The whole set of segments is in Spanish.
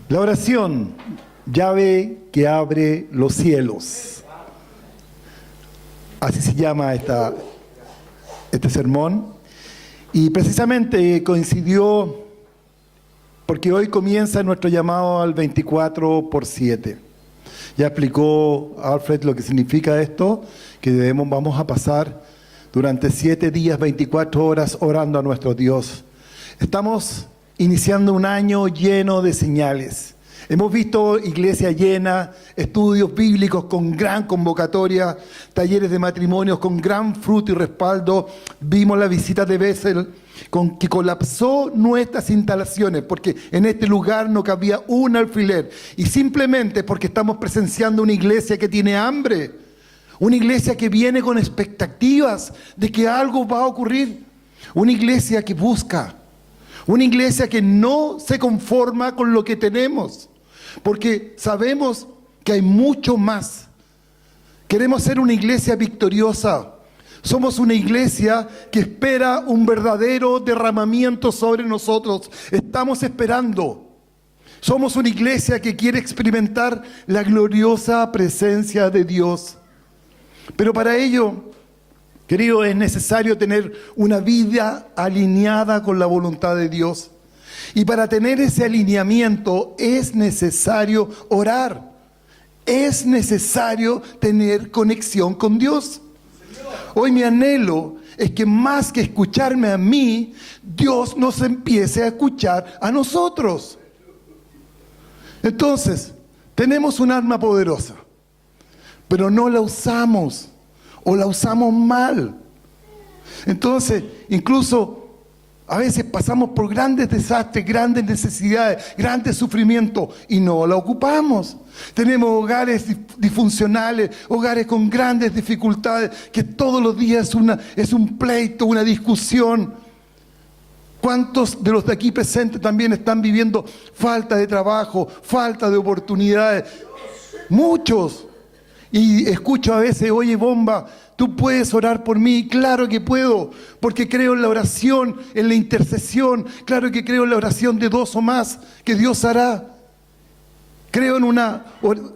La oración, llave que abre los cielos. Así se llama este sermón. Y precisamente coincidió porque hoy comienza nuestro llamado al 24/7. Ya explicó Alfred lo que significa esto, que vamos a pasar durante 7 días, 24 horas orando a nuestro Dios. Estamos iniciando un año lleno de señales. Hemos visto iglesia llena, estudios bíblicos con gran convocatoria, talleres de matrimonios con gran fruto y respaldo. Vimos la visita de Bethel, que colapsó nuestras instalaciones, porque en este lugar no cabía un alfiler. Y simplemente porque estamos presenciando una iglesia que tiene hambre, una iglesia que viene con expectativas de que algo va a ocurrir, una iglesia que busca, una iglesia que no se conforma con lo que tenemos, porque sabemos que hay mucho más. Queremos ser una iglesia victoriosa. Somos una iglesia que espera un verdadero derramamiento sobre nosotros. Estamos esperando. Somos una iglesia que quiere experimentar la gloriosa presencia de Dios. Pero para ello, querido, es necesario tener una vida alineada con la voluntad de Dios. Y para tener ese alineamiento es necesario orar. Es necesario tener conexión con Dios. Hoy mi anhelo es que más que escucharme a mí, Dios nos empiece a escuchar a nosotros. Entonces, tenemos un arma poderosa, pero no la usamos o la usamos mal. Entonces, incluso a veces pasamos por grandes desastres, grandes necesidades, grandes sufrimientos y no la ocupamos. Tenemos hogares disfuncionales, hogares con grandes dificultades, que todos los días es un pleito, una discusión. ¿Cuántos de los de aquí presentes también están viviendo falta de trabajo, falta de oportunidades? Muchos. Y escucho a veces, oye Bomba, ¿tú puedes orar por mí? Claro que puedo, porque creo en la oración, en la intercesión. Claro que creo en la oración de 2 o más, que Dios hará. Creo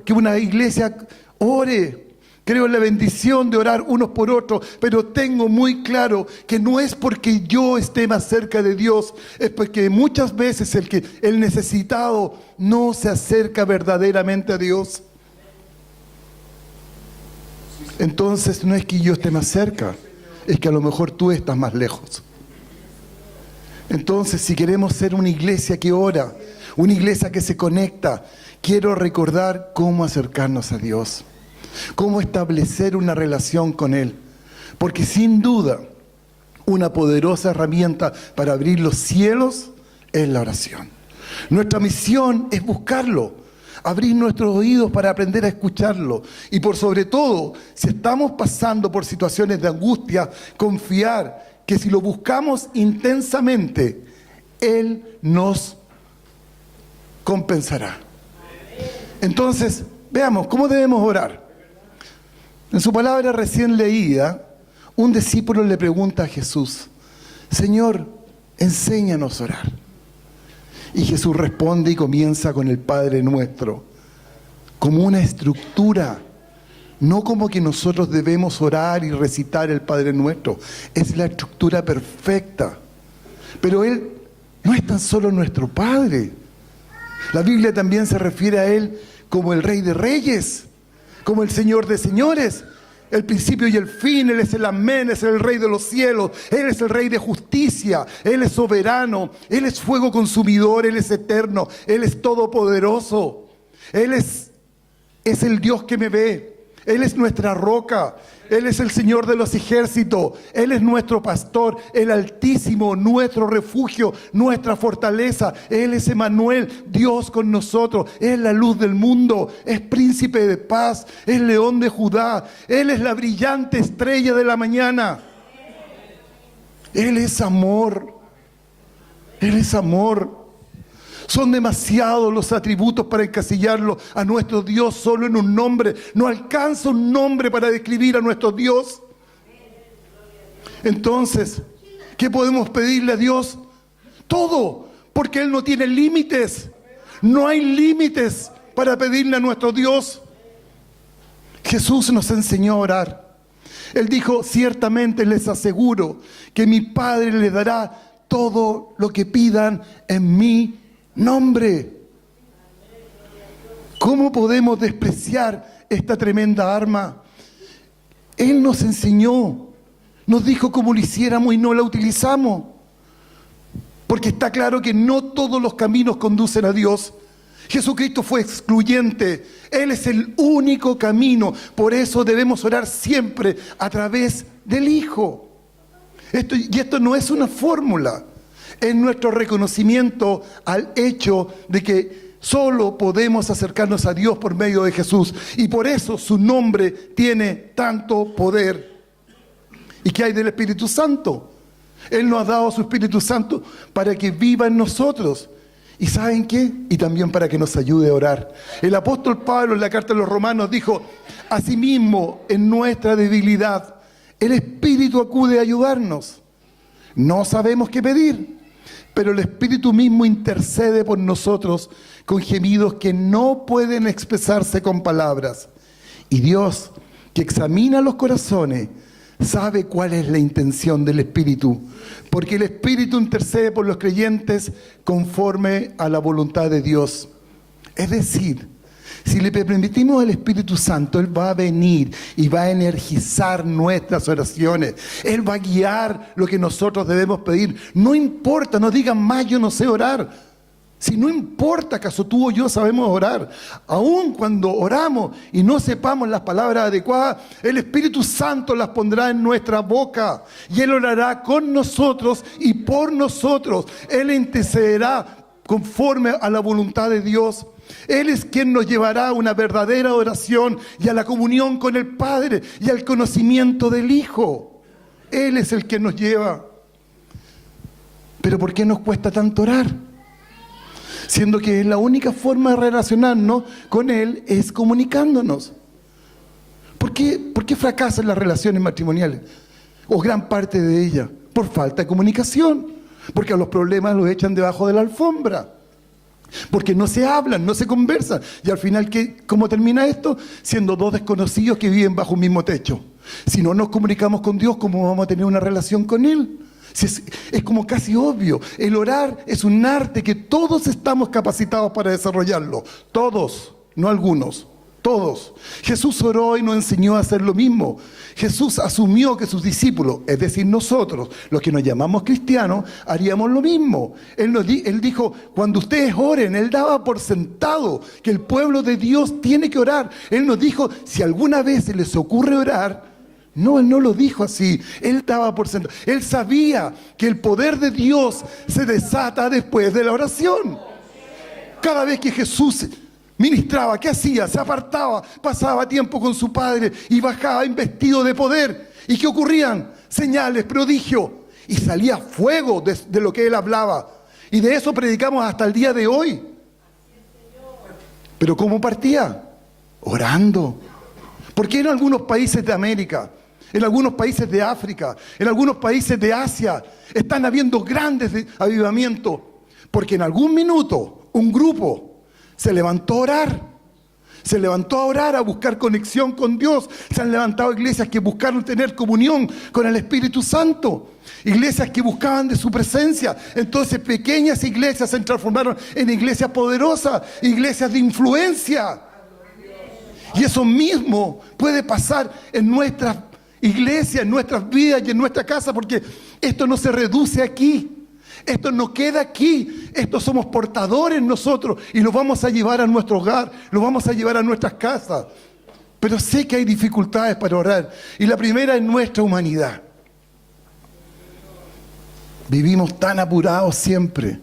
que una iglesia ore. Creo en la bendición de orar unos por otros, pero tengo muy claro que no es porque yo esté más cerca de Dios, es porque muchas veces el necesitado no se acerca verdaderamente a Dios. Entonces no es que yo esté más cerca, es que a lo mejor tú estás más lejos. Entonces, si queremos ser una iglesia que ora, una iglesia que se conecta, quiero recordar cómo acercarnos a Dios, cómo establecer una relación con Él. Porque sin duda, una poderosa herramienta para abrir los cielos es la oración. Nuestra misión es buscarlo, abrir nuestros oídos para aprender a escucharlo. Y por sobre todo, si estamos pasando por situaciones de angustia, confiar que si lo buscamos intensamente, Él nos compensará. Entonces, veamos, ¿cómo debemos orar? En su palabra recién leída, un discípulo le pregunta a Jesús, Señor, enséñanos a orar. Y Jesús responde y comienza con el Padre Nuestro, como una estructura, no como que nosotros debemos orar y recitar el Padre Nuestro, es la estructura perfecta. Pero Él no es tan solo nuestro Padre. La Biblia también se refiere a Él como el Rey de Reyes, como el Señor de Señores, el principio y el fin. Él es el amén, es el Rey de los cielos, Él es el Rey de justicia, Él es soberano, Él es fuego consumidor, Él es eterno, Él es todopoderoso, Él es el Dios que me ve, Él es nuestra roca, Él es el Señor de los ejércitos, Él es nuestro pastor, el Altísimo, nuestro refugio, nuestra fortaleza. Él es Emmanuel, Dios con nosotros, es la luz del mundo, es príncipe de paz, es león de Judá, Él es la brillante estrella de la mañana. Él es amor, Él es amor. Son demasiados los atributos para encasillarlo a nuestro Dios solo en un nombre. No alcanza un nombre para describir a nuestro Dios. Entonces, ¿qué podemos pedirle a Dios? Todo, porque Él no tiene límites. No hay límites para pedirle a nuestro Dios. Jesús nos enseñó a orar. Él dijo, ciertamente les aseguro que mi Padre les dará todo lo que pidan en mi nombre. ¿Cómo podemos despreciar esta tremenda arma? Él nos enseñó, nos dijo cómo lo hiciéramos y no la utilizamos. Porque está claro que no todos los caminos conducen a Dios. Jesucristo fue excluyente. Él es el único camino. Por eso debemos orar siempre a través del Hijo. Esto no es una fórmula. Es nuestro reconocimiento al hecho de que solo podemos acercarnos a Dios por medio de Jesús. Y por eso su nombre tiene tanto poder. ¿Y qué hay del Espíritu Santo? Él nos ha dado su Espíritu Santo para que viva en nosotros. ¿Y saben qué? Y también para que nos ayude a orar. El apóstol Pablo en la carta a los Romanos dijo, asimismo, en nuestra debilidad, el Espíritu acude a ayudarnos. No sabemos qué pedir, pero el Espíritu mismo intercede por nosotros con gemidos que no pueden expresarse con palabras. Y Dios, que examina los corazones, sabe cuál es la intención del Espíritu, porque el Espíritu intercede por los creyentes conforme a la voluntad de Dios. Es decir, si le permitimos al Espíritu Santo, Él va a venir y va a energizar nuestras oraciones. Él va a guiar lo que nosotros debemos pedir. No importa, no digan más, yo no sé orar. Si no importa, ¿acaso tú o yo sabemos orar? Aun cuando oramos y no sepamos las palabras adecuadas, el Espíritu Santo las pondrá en nuestra boca. Y Él orará con nosotros y por nosotros. Él intercederá conforme a la voluntad de Dios. Él es quien nos llevará a una verdadera oración y a la comunión con el Padre y al conocimiento del Hijo. Él es el que nos lleva. Pero ¿por qué nos cuesta tanto orar? Siendo que la única forma de relacionarnos con Él es comunicándonos. ¿Por qué fracasan las relaciones matrimoniales? O gran parte de ellas. Por falta de comunicación. Porque a los problemas los echan debajo de la alfombra. Porque no se hablan, no se conversan. Y al final, ¿cómo termina esto? Siendo dos desconocidos que viven bajo un mismo techo. Si no nos comunicamos con Dios, ¿cómo vamos a tener una relación con Él? Es como casi obvio. El orar es un arte que todos estamos capacitados para desarrollarlo. Todos, no algunos. Todos. Jesús oró y nos enseñó a hacer lo mismo. Jesús asumió que sus discípulos, es decir, nosotros, los que nos llamamos cristianos, haríamos lo mismo. Él dijo, cuando ustedes oren, Él daba por sentado que el pueblo de Dios tiene que orar. Él nos dijo, si alguna vez se les ocurre orar, no, Él no lo dijo así. Él daba por sentado. Él sabía que el poder de Dios se desata después de la oración. Cada vez que Jesús ministraba, ¿qué hacía? Se apartaba, pasaba tiempo con su Padre y bajaba investido de poder. ¿Y qué ocurrían? Señales, prodigios. Y salía fuego de lo que Él hablaba. Y de eso predicamos hasta el día de hoy. ¿Pero cómo partía? Orando. ¿Por qué en algunos países de América, en algunos países de África, en algunos países de Asia, están habiendo grandes avivamientos? Porque en algún minuto un grupo se levantó a orar. Se levantó a orar, a buscar conexión con Dios. Se han levantado iglesias que buscaron tener comunión con el Espíritu Santo. Iglesias que buscaban de su presencia. Entonces pequeñas iglesias se transformaron en iglesias poderosas, iglesias de influencia. Y eso mismo puede pasar en nuestras iglesias, en nuestras vidas y en nuestra casa, porque esto no se reduce aquí. Esto no queda aquí. Esto somos portadores nosotros y lo vamos a llevar a nuestro hogar, lo vamos a llevar a nuestras casas. Pero sé que hay dificultades para orar. Y la primera es nuestra humanidad. Vivimos tan apurados siempre.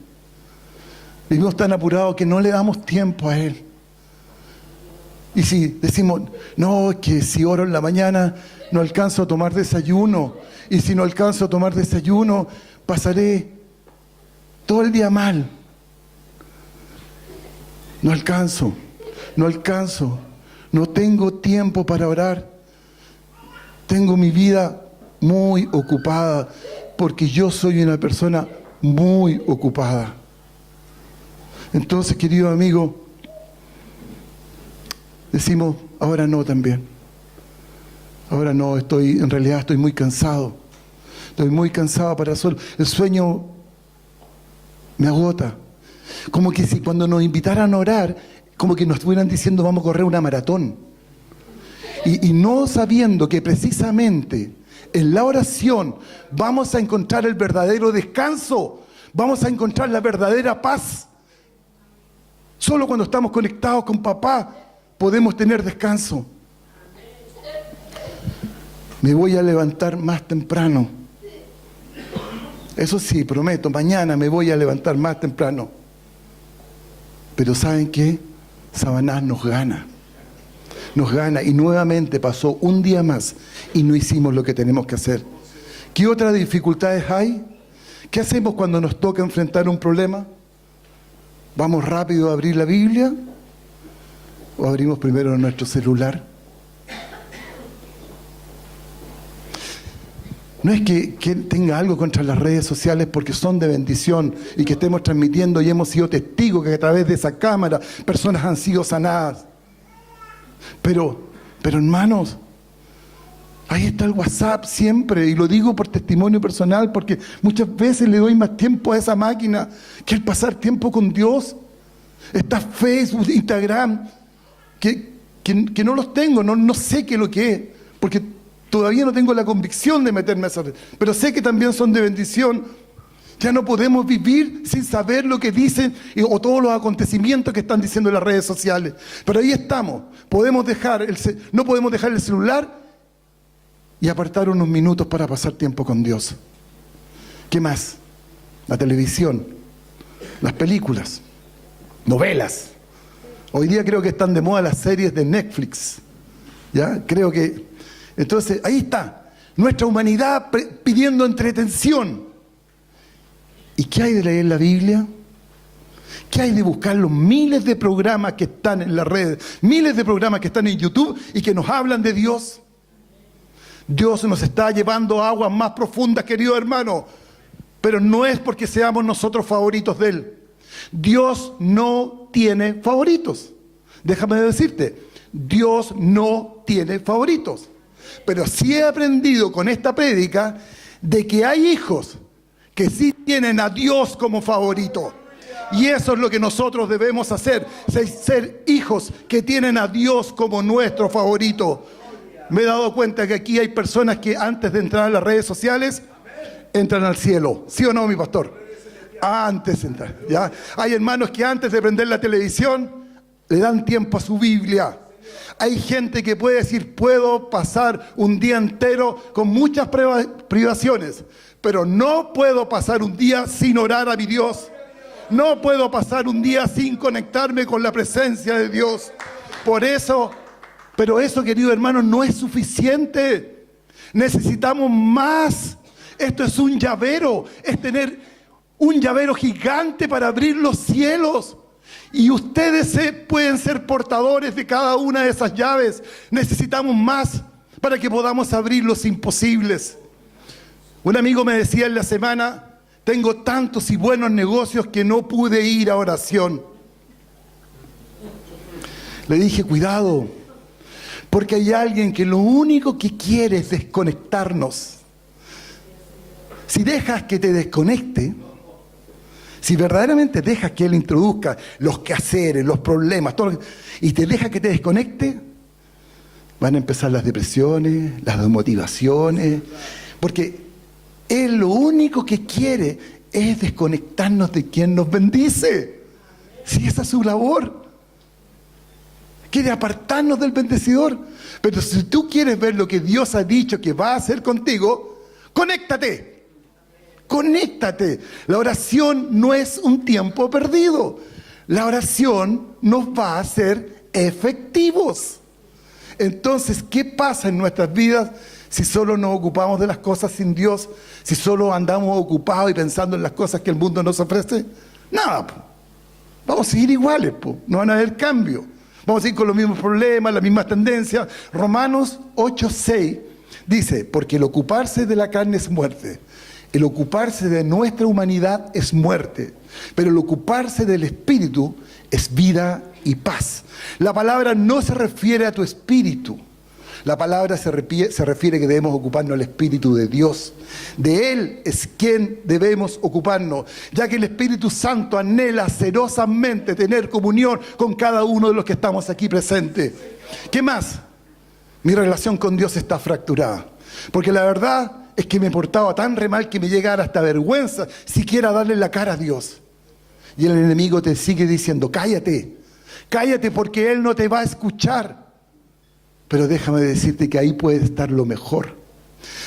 Vivimos tan apurados que no le damos tiempo a Él. Y si decimos, no, que si oro en la mañana no alcanzo a tomar desayuno. Y si no alcanzo a tomar desayuno, pasaré todo el día mal. No alcanzo. No tengo tiempo para orar. Tengo mi vida muy ocupada porque yo soy una persona muy ocupada. Entonces, querido amigo, decimos, ahora no también. Ahora no, en realidad estoy muy cansado. Estoy muy cansado para solo. El sueño me agota. Como que si cuando nos invitaran a orar, como que nos estuvieran diciendo vamos a correr una maratón. Y no sabiendo que precisamente en la oración vamos a encontrar el verdadero descanso, vamos a encontrar la verdadera paz. Solo cuando estamos conectados con papá podemos tener descanso. Me voy a levantar más temprano. Eso sí, prometo, mañana me voy a levantar más temprano. Pero ¿saben qué? Sabanás nos gana. Nos gana y nuevamente pasó un día más y no hicimos lo que tenemos que hacer. ¿Qué otras dificultades hay? ¿Qué hacemos cuando nos toca enfrentar un problema? ¿Vamos rápido a abrir la Biblia? ¿O abrimos primero nuestro celular? No es que tenga algo contra las redes sociales porque son de bendición y que estemos transmitiendo y hemos sido testigos que a través de esa cámara personas han sido sanadas. Pero hermanos, ahí está el WhatsApp siempre, y lo digo por testimonio personal porque muchas veces le doy más tiempo a esa máquina que el pasar tiempo con Dios. Está Facebook, Instagram, que no los tengo, no sé qué es lo que es, porque todavía no tengo la convicción de meterme a esa red, pero sé que también son de bendición. Ya no podemos vivir sin saber lo que dicen o todos los acontecimientos que están diciendo en las redes sociales. Pero ahí estamos. No podemos dejar el celular y apartar unos minutos para pasar tiempo con Dios. ¿Qué más? La televisión, las películas, novelas. Hoy día creo que están de moda las series de Netflix. ¿Ya? Creo que... Entonces, ahí está. Nuestra humanidad pidiendo entretención. ¿Y qué hay de leer la Biblia? ¿Qué hay de buscar los miles de programas que están en las redes, miles de programas que están en YouTube y que nos hablan de Dios? Dios nos está llevando a aguas más profundas, querido hermano, pero no es porque seamos nosotros favoritos de Él. Dios no tiene favoritos. Déjame decirte, Dios no tiene favoritos. Pero sí he aprendido con esta prédica de que hay hijos que sí tienen a Dios como favorito. Y eso es lo que nosotros debemos hacer, ser hijos que tienen a Dios como nuestro favorito. Me he dado cuenta que aquí hay personas que antes de entrar a las redes sociales, entran al cielo. ¿Sí o no, mi pastor? Antes de entrar, ¿ya? Hay hermanos que antes de prender la televisión, le dan tiempo a su Biblia. Hay gente que puede decir, puedo pasar un día entero con muchas privaciones, pero no puedo pasar un día sin orar a mi Dios. No puedo pasar un día sin conectarme con la presencia de Dios. Por eso, pero eso, querido hermano, no es suficiente. Necesitamos más. Esto es un llavero, es tener un llavero gigante para abrir los cielos. Y ustedes pueden ser portadores de cada una de esas llaves. Necesitamos más para que podamos abrir los imposibles. Un amigo me decía en la semana, tengo tantos y buenos negocios que no pude ir a oración. Le dije, cuidado, porque hay alguien que lo único que quiere es desconectarnos. Si dejas que te desconecte, si verdaderamente dejas que Él introduzca los quehaceres, los problemas, todo y te deja que te desconecte, van a empezar las depresiones, las desmotivaciones, porque Él lo único que quiere es desconectarnos de quien nos bendice. Si esa es su labor. Quiere apartarnos del bendecidor. Pero si tú quieres ver lo que Dios ha dicho que va a hacer contigo, conéctate. Conéctate. La oración no es un tiempo perdido. La oración nos va a hacer efectivos. Entonces, ¿qué pasa en nuestras vidas si solo nos ocupamos de las cosas sin Dios? Si solo andamos ocupados y pensando en las cosas que el mundo nos ofrece. Nada, vamos a seguir iguales, no van a haber cambios. Vamos a seguir con los mismos problemas, las mismas tendencias. Romanos 8:6 dice, porque el ocuparse de la carne es muerte, El ocuparse de nuestra humanidad es muerte, pero el ocuparse del espíritu es vida y paz. La palabra no se refiere a tu espíritu. La palabra se refiere que debemos ocuparnos del Espíritu de Dios. De Él es quien debemos ocuparnos, ya que el Espíritu Santo anhela celosamente tener comunión con cada uno de los que estamos aquí presentes. ¿Qué más? Mi relación con Dios está fracturada, porque la verdad es que me portaba tan re mal que me llegara hasta vergüenza siquiera darle la cara a Dios. Y el enemigo te sigue diciendo, cállate, cállate porque Él no te va a escuchar. Pero déjame decirte que ahí puede estar lo mejor.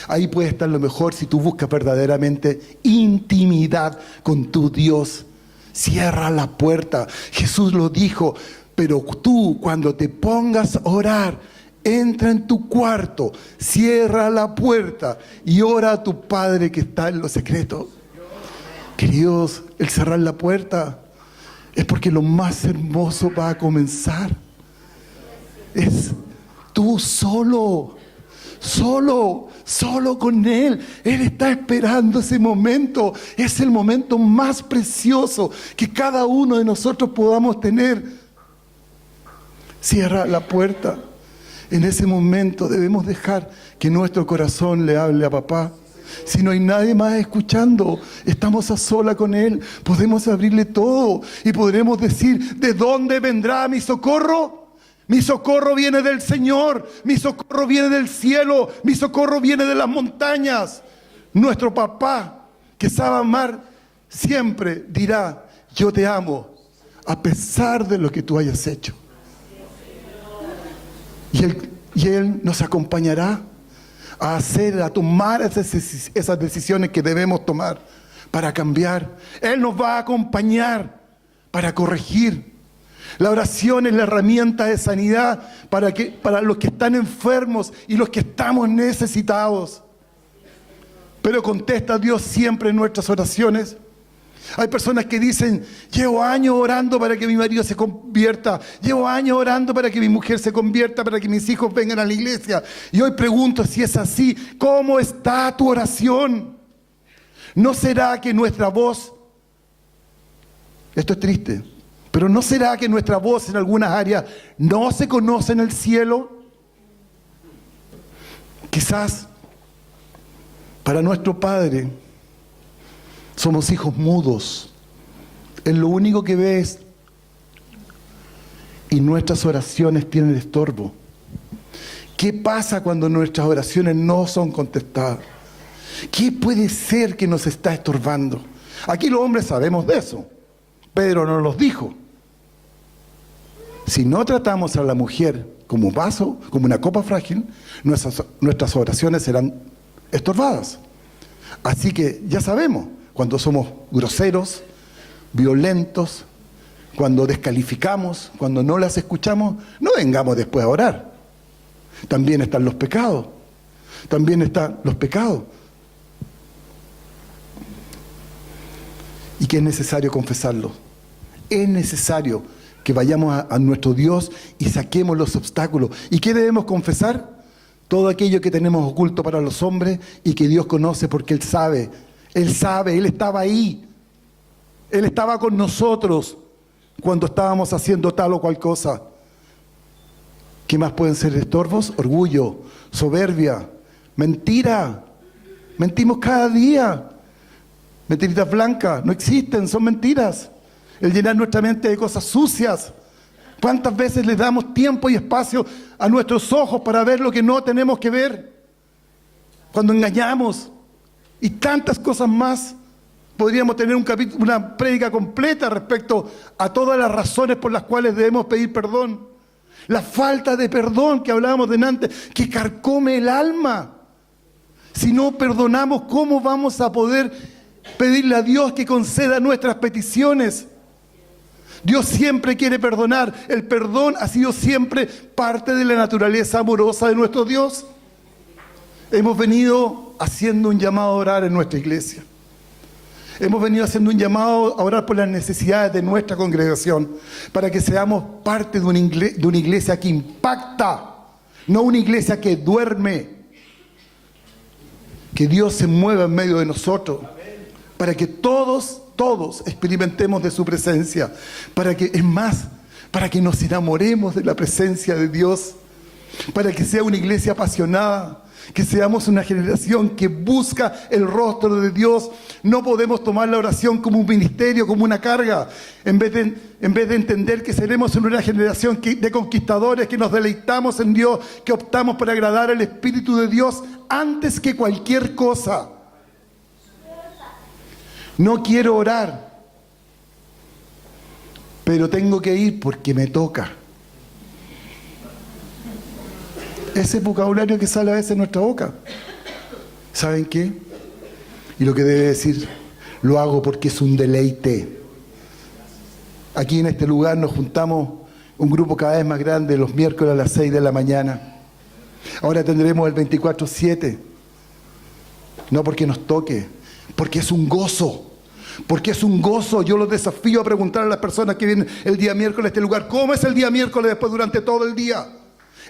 Ahí puede estar lo mejor si tú buscas verdaderamente intimidad con tu Dios. Cierra la puerta. Jesús lo dijo, pero tú cuando te pongas a orar, entra en tu cuarto, cierra la puerta y ora a tu Padre que está en lo secreto. Queridos, el cerrar la puerta es porque lo más hermoso va a comenzar. Es tú solo con Él. Él está esperando ese momento. Es el momento más precioso que cada uno de nosotros podamos tener. Cierra la puerta. En ese momento debemos dejar que nuestro corazón le hable a papá. Si no hay nadie más escuchando, estamos a sola con Él, podemos abrirle todo y podremos decir, ¿de dónde vendrá mi socorro? Mi socorro viene del Señor, mi socorro viene del cielo, mi socorro viene de las montañas. Nuestro papá, que sabe amar, siempre dirá, yo te amo, a pesar de lo que tú hayas hecho. Y Él nos acompañará a tomar esas decisiones que debemos tomar para cambiar. Él nos va a acompañar para corregir. La oración es la herramienta de sanidad para los que están enfermos y los que estamos necesitados. Pero contesta Dios siempre en nuestras oraciones. Hay personas que dicen, llevo años orando para que mi marido se convierta, llevo años orando para que mi mujer se convierta, para que mis hijos vengan a la iglesia. Y hoy pregunto si es así, ¿cómo está tu oración? ¿No será que nuestra voz, esto es triste, pero no será que nuestra voz en algunas áreas no se conoce en el cielo? Quizás para nuestro Padre somos hijos mudos. Él lo único que ve es, y nuestras oraciones tienen estorbo. ¿Qué pasa cuando nuestras oraciones no son contestadas? ¿Qué puede ser que nos está estorbando? Aquí los hombres sabemos de eso. Pedro nos los dijo. Si no tratamos a la mujer como un vaso, como una copa frágil, nuestras oraciones serán estorbadas. Así que ya sabemos, cuando somos groseros, violentos, cuando descalificamos, cuando no las escuchamos, no vengamos después a orar. También están los pecados. También están los pecados. Y que es necesario confesarlo. Es necesario que vayamos a nuestro Dios y saquemos los obstáculos. ¿Y qué debemos confesar? Todo aquello que tenemos oculto para los hombres y que Dios conoce porque Él sabe. Él sabe, Él estaba ahí. Él estaba con nosotros cuando estábamos haciendo tal o cual cosa. ¿Qué más pueden ser estorbos? Orgullo, soberbia, mentira. Mentimos cada día. Mentiritas blancas, no existen, son mentiras. El llenar nuestra mente de cosas sucias. ¿Cuántas veces le damos tiempo y espacio a nuestros ojos para ver lo que no tenemos que ver? Cuando engañamos. Y tantas cosas más. Podríamos tener una prédica completa respecto a todas las razones por las cuales debemos pedir perdón. La falta de perdón que hablábamos delante, que carcome el alma. Si no perdonamos, ¿cómo vamos a poder pedirle a Dios que conceda nuestras peticiones? Dios siempre quiere perdonar. El perdón ha sido siempre parte de la naturaleza amorosa de nuestro Dios. Hemos venido haciendo un llamado a orar en nuestra iglesia. Hemos venido haciendo un llamado a orar por las necesidades de nuestra congregación, para que seamos parte de una iglesia que impacta, no una iglesia que duerme. Que Dios se mueva en medio de nosotros, para que todos experimentemos de su presencia, para que nos enamoremos de la presencia de Dios, para que sea una iglesia apasionada, que seamos una generación que busca el rostro de Dios. No podemos tomar la oración como un ministerio, como una carga, en vez de entender que seremos una generación de conquistadores, que nos deleitamos en Dios, que optamos por agradar al Espíritu de Dios antes que cualquier cosa. No quiero orar, pero tengo que ir porque me toca. Ese vocabulario que sale a veces de nuestra boca. ¿Saben qué? Y lo que debe decir, lo hago porque es un deleite. Aquí en este lugar nos juntamos un grupo cada vez más grande los miércoles a las 6 de la mañana. Ahora tendremos el 24/7. No porque nos toque, porque es un gozo. Porque es un gozo. Yo los desafío a preguntar a las personas que vienen el día miércoles a este lugar, ¿cómo es el día miércoles después durante todo el día?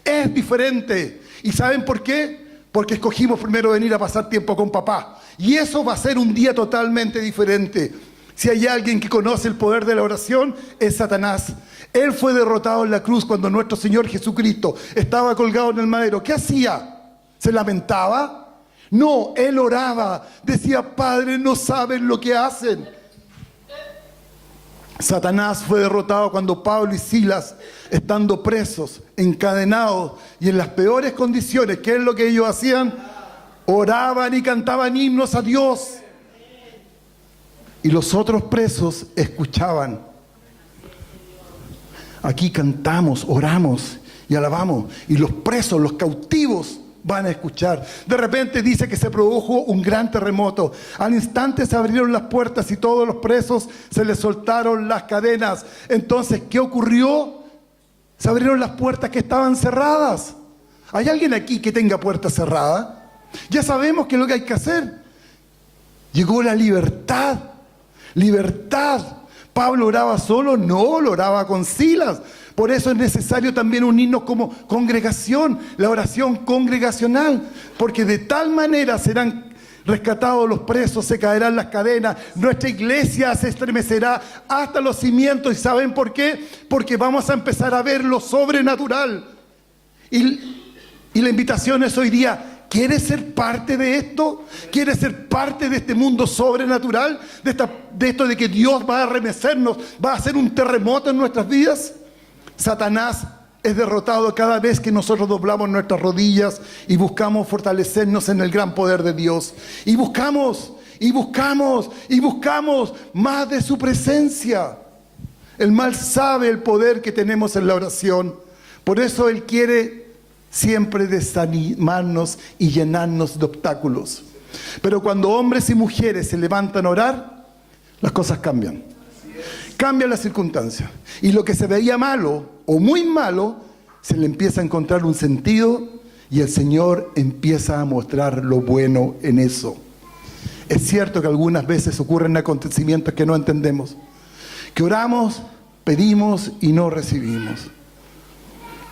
Es diferente. ¿Y saben por qué? Porque escogimos primero venir a pasar tiempo con papá. Y eso va a ser un día totalmente diferente. Si hay alguien que conoce el poder de la oración, es Satanás. Él fue derrotado en la cruz cuando nuestro Señor Jesucristo estaba colgado en el madero. ¿Qué hacía? ¿Se lamentaba? No, él oraba. Decía, Padre, no saben lo que hacen. Satanás fue derrotado cuando Pablo y Silas, estando presos, encadenados y en las peores condiciones, ¿qué es lo que ellos hacían? Oraban y cantaban himnos a Dios. Y los otros presos escuchaban. Aquí cantamos, oramos y alabamos. Y los presos, los cautivos, van a escuchar. De repente dice que se produjo un gran terremoto. Al instante se abrieron las puertas y todos los presos se les soltaron las cadenas. Entonces, ¿qué ocurrió? Se abrieron las puertas que estaban cerradas. ¿Hay alguien aquí que tenga puerta cerrada? Ya sabemos qué es lo que hay que hacer. Llegó la libertad. Libertad. ¿Pablo oraba solo? No, lo oraba con Silas. Por eso es necesario también unirnos como congregación, la oración congregacional, porque de tal manera serán rescatados los presos, se caerán las cadenas, nuestra iglesia se estremecerá hasta los cimientos. ¿Y saben por qué? Porque vamos a empezar a ver lo sobrenatural. Y la invitación es hoy día, ¿quieres ser parte de esto? ¿Quieres ser parte de este mundo sobrenatural? De esto de que Dios va a arremecernos, va a hacer un terremoto en nuestras vidas. Satanás es derrotado cada vez que nosotros doblamos nuestras rodillas y buscamos fortalecernos en el gran poder de Dios. Y buscamos más de su presencia. El mal sabe el poder que tenemos en la oración. Por eso Él quiere siempre desanimarnos y llenarnos de obstáculos. Pero cuando hombres y mujeres se levantan a orar, las cosas cambian. Cambian las circunstancias. Y lo que se veía malo o muy malo, se le empieza a encontrar un sentido y el Señor empieza a mostrar lo bueno en eso. Es cierto que algunas veces ocurren acontecimientos que no entendemos, que oramos, pedimos y no recibimos,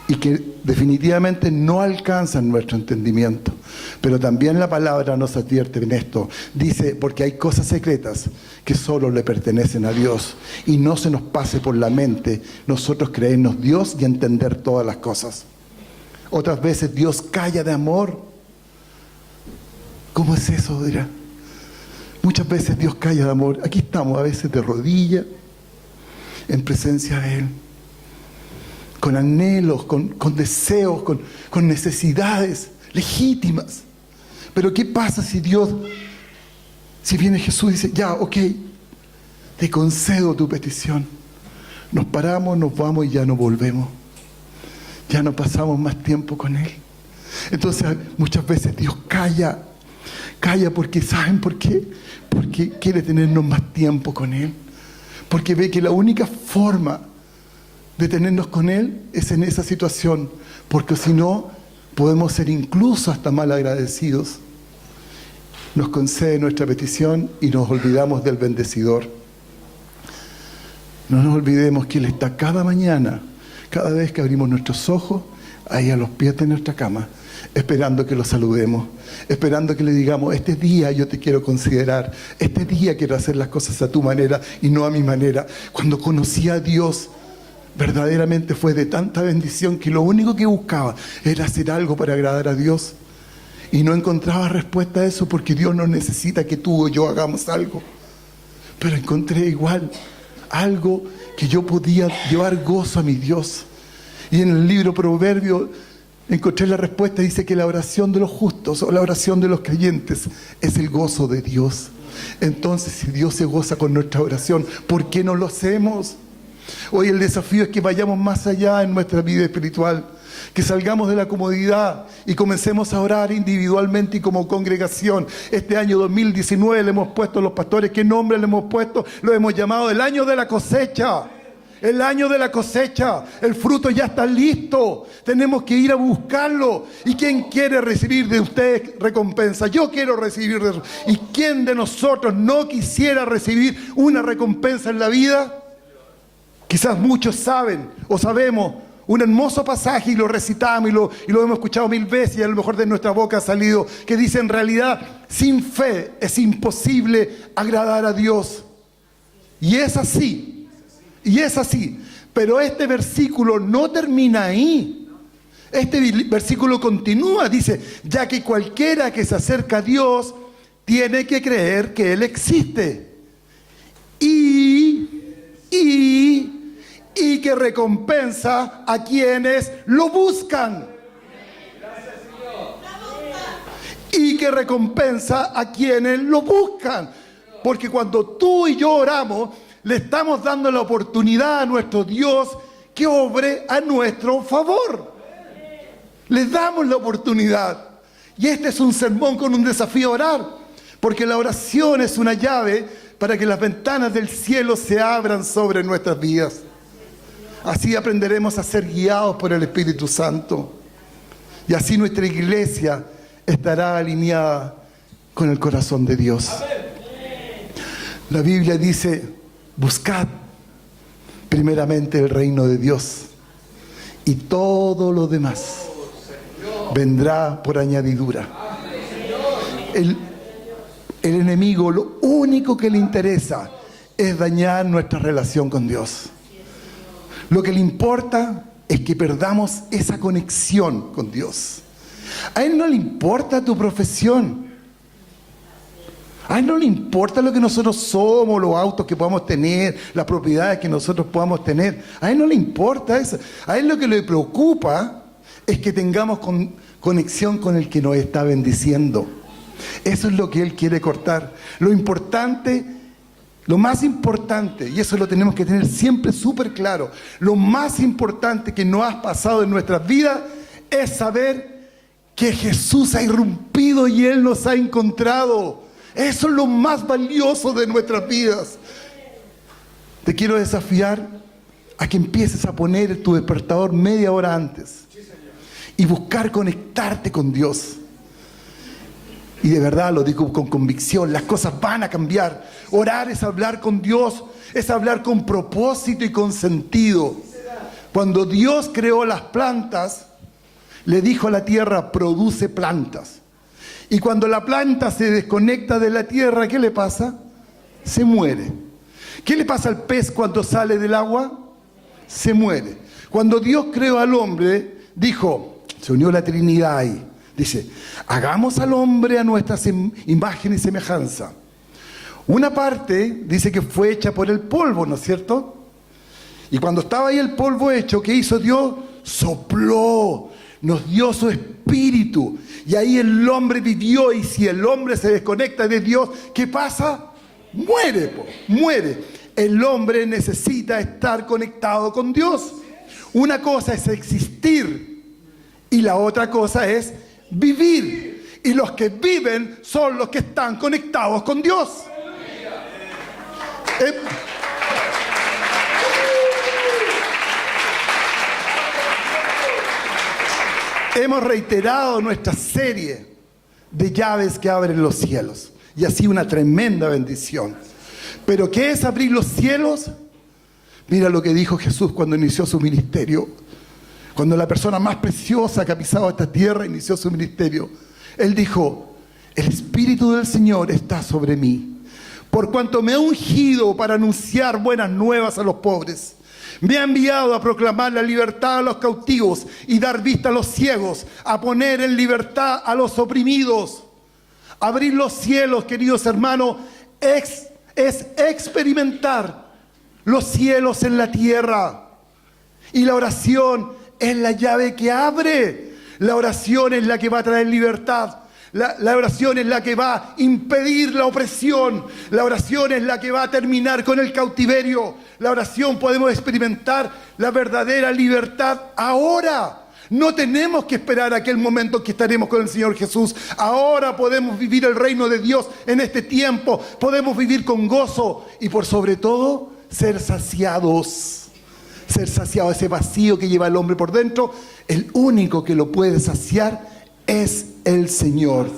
y que definitivamente no alcanzan nuestro entendimiento. Pero también la palabra nos advierte en esto. Dice, porque hay cosas secretas que solo le pertenecen a Dios, y no se nos pase por la mente nosotros creernos Dios y entender todas las cosas. Otras veces Dios calla de amor. ¿Cómo es eso? Dirá. Muchas veces Dios calla de amor. Aquí estamos a veces de rodillas en presencia de Él, con anhelos, con deseos, con necesidades legítimas. Pero ¿qué pasa si viene Jesús y dice, ya, ok, te concedo tu petición? Nos paramos, nos vamos y ya no volvemos. Ya no pasamos más tiempo con Él. Entonces muchas veces Dios calla porque, ¿saben por qué? Porque quiere tenernos más tiempo con Él. Porque ve que la única forma de tenernos con Él es en esa situación, porque si no podemos ser incluso hasta mal agradecidos. Nos concede nuestra petición y nos olvidamos del bendecidor. No nos olvidemos que Él está cada mañana, cada vez que abrimos nuestros ojos, ahí a los pies de nuestra cama, esperando que lo saludemos, esperando que le digamos, este día yo te quiero considerar, este día quiero hacer las cosas a tu manera y no a mi manera. Cuando conocí a Dios, verdaderamente fue de tanta bendición que lo único que buscaba era hacer algo para agradar a Dios. Y no encontraba respuesta a eso porque Dios no necesita que tú o yo hagamos algo. Pero encontré igual algo que yo podía llevar gozo a mi Dios. Y en el libro Proverbios encontré la respuesta. Dice que la oración de los justos o la oración de los creyentes es el gozo de Dios. Entonces, si Dios se goza con nuestra oración, ¿por qué no lo hacemos? Hoy el desafío es que vayamos más allá en nuestra vida espiritual, que salgamos de la comodidad y comencemos a orar individualmente y como congregación. Este año 2019 le hemos puesto a los pastores, ¿qué nombre le hemos puesto? Lo hemos llamado el año de la cosecha. El año de la cosecha. El fruto ya está listo. Tenemos que ir a buscarlo. ¿Y quién quiere recibir de ustedes recompensa? Yo quiero recibir de eso. ¿Y quién de nosotros no quisiera recibir una recompensa en la vida? Quizás muchos saben o sabemos un hermoso pasaje y lo recitamos y lo hemos escuchado 1000 veces y a lo mejor de nuestra boca ha salido, que dice: en realidad sin fe es imposible agradar a Dios. Y es así, pero este versículo no termina ahí. Este versículo continúa, dice: ya que cualquiera que se acerca a Dios tiene que creer que Él existe y que recompensa a quienes lo buscan. Y que recompensa a quienes lo buscan. Porque cuando tú y yo oramos, le estamos dando la oportunidad a nuestro Dios que obre a nuestro favor. Le damos la oportunidad. Y este es un sermón con un desafío a orar. Porque la oración es una llave para que las ventanas del cielo se abran sobre nuestras vidas. Así aprenderemos a ser guiados por el Espíritu Santo. Y así nuestra iglesia estará alineada con el corazón de Dios. La Biblia dice: buscad primeramente el reino de Dios y todo lo demás vendrá por añadidura. El enemigo, lo único que le interesa es dañar nuestra relación con Dios. Lo que le importa es que perdamos esa conexión con Dios. A Él no le importa tu profesión. A Él no le importa lo que nosotros somos, los autos que podamos tener, las propiedades que nosotros podamos tener. A Él no le importa eso. A Él lo que le preocupa es que tengamos conexión con el que nos está bendiciendo. Eso es lo que Él quiere cortar. Lo importante, lo más importante, y eso lo tenemos que tener siempre súper claro, lo más importante que nos ha pasado en nuestras vidas es saber que Jesús ha irrumpido y Él nos ha encontrado. Eso es lo más valioso de nuestras vidas. Te quiero desafiar a que empieces a poner tu despertador media hora antes y buscar conectarte con Dios. Y de verdad lo digo con convicción, las cosas van a cambiar. Orar es hablar con Dios, es hablar con propósito y con sentido. Cuando Dios creó las plantas, le dijo a la tierra: produce plantas. Y cuando la planta se desconecta de la tierra, ¿qué le pasa? Se muere. ¿Qué le pasa al pez cuando sale del agua? Se muere. Cuando Dios creó al hombre, dijo, se unió la Trinidad ahí. Dice: hagamos al hombre a nuestra imagen y semejanza. Una parte dice que fue hecha por el polvo, ¿no es cierto? Y cuando estaba ahí el polvo hecho, ¿qué hizo Dios? Sopló, nos dio su espíritu. Y ahí el hombre vivió. Y si el hombre se desconecta de Dios, ¿qué pasa? Muere, muere. El hombre necesita estar conectado con Dios. Una cosa es existir y la otra cosa es vivir. Y los que viven son los que están conectados con Dios. Hemos reiterado nuestra serie de llaves que abren los cielos. Y ha sido una tremenda bendición. ¿Pero qué es abrir los cielos? Mira lo que dijo Jesús cuando inició su ministerio. cuando la persona más preciosa que ha pisado esta tierra inició su ministerio, él dijo: el Espíritu del Señor está sobre mí, por cuanto me ha ungido para anunciar buenas nuevas a los pobres. Me ha enviado a proclamar la libertad a los cautivos y dar vista a los ciegos, a poner en libertad a los oprimidos. Abrir los cielos, queridos hermanos, es experimentar los cielos en la tierra. Y la oración es la llave que abre. La oración es la que va a traer libertad. La oración es la que va a impedir la opresión. La oración es la que va a terminar con el cautiverio. La oración podemos experimentar la verdadera libertad ahora. No tenemos que esperar aquel momento en que estaremos con el Señor Jesús. Ahora podemos vivir el reino de Dios en este tiempo. Podemos vivir con gozo y por sobre todo ser saciados. Ser saciado, ese vacío que lleva el hombre por dentro. El único que lo puede saciar es el Señor.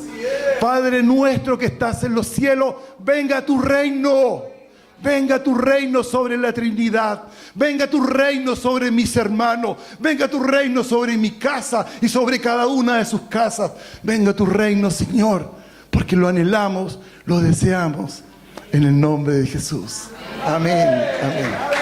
Padre nuestro que estás en los cielos, venga tu reino. Venga tu reino sobre la Trinidad. Venga tu reino sobre mis hermanos. Venga tu reino sobre mi casa y sobre cada una de sus casas. Venga tu reino, Señor, porque lo anhelamos, lo deseamos. En el nombre de Jesús. Amén. Amén.